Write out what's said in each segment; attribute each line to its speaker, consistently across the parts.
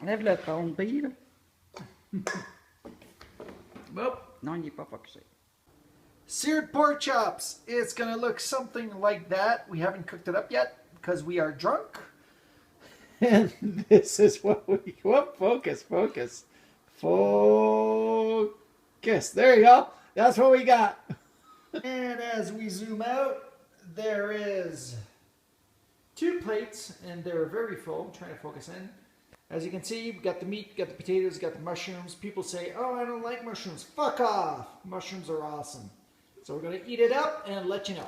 Speaker 1: Lève le trompe là.
Speaker 2: Well,
Speaker 1: Non, il est pas focusé.
Speaker 2: seared pork chops. It's gonna look something like that. We haven't cooked it up yet because we are drunk. And this is what we focus. Focus. There you go. That's what we got. And as we zoom out, there is 2 plates, and they're very full. I'm trying to focus in. As you can see, we've got the meat, got the potatoes, got the mushrooms. People say, oh, I don't like mushrooms. Fuck off. Mushrooms are awesome. So we're going to eat it up and let you know.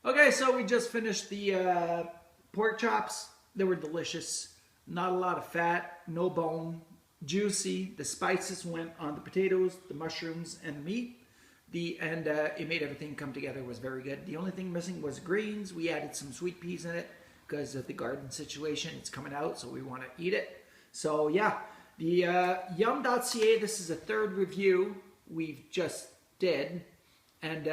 Speaker 2: Okay, so we just finished the pork chops. They were delicious. Not a lot of fat, no bone, juicy. The spices went on the potatoes, the mushrooms, and the meat. It made everything come together. It was very good. The only thing missing was greens. We added some sweet peas in it because of the garden situation. It's coming out, so we want to eat it. So yeah, the Yumm.ca, this is a 3rd review we've just did. And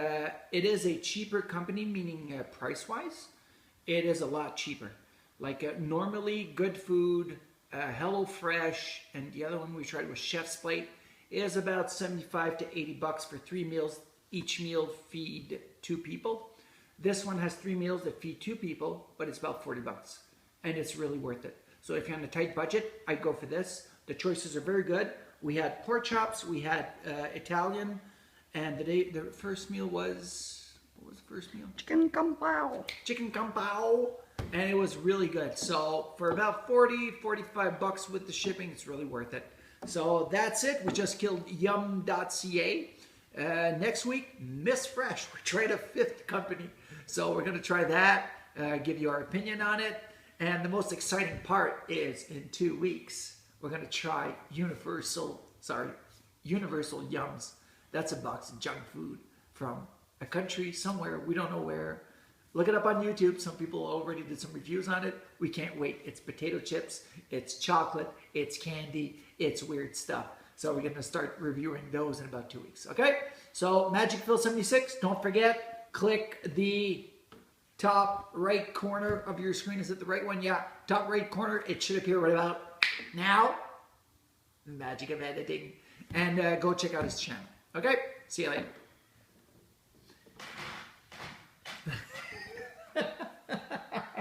Speaker 2: it is a cheaper company, meaning price-wise, it is a lot cheaper. Like normally, Good Food, Hello Fresh, and the other one we tried was Chef's Plate, is about 75 to 80 bucks for 3 meals. Each meal feed 2 people. This one has 3 meals that feed 2 people, but it's about 40 bucks. And it's really worth it. So if you're on a tight budget, I'd go for this. The choices are very good. We had pork chops, we had Italian, and the first meal was, what was the first meal?
Speaker 1: Chicken kung pao.
Speaker 2: Chicken kung pao. And it was really good. So for about 40, 45 bucks with the shipping, it's really worth it. So that's it. We just killed Yumm.ca. Next week, Miss Fresh. We're trying a 5th company. So we're going to try that, give you our opinion on it. And the most exciting part is in 2 weeks, we're going to try Universal Yums. That's a box of junk food from a country somewhere. We don't know where. Look it up on YouTube. Some people already did some reviews on it. We can't wait. It's potato chips. It's chocolate. It's candy. It's weird stuff. So we're going to start reviewing those in about 2 weeks. Okay? So MagicPhil76. Don't forget, click the top right corner of your screen. Is it the right one? Yeah. Top right corner. It should appear right about now. Magic of editing. And go check out his channel. Okay? See you later.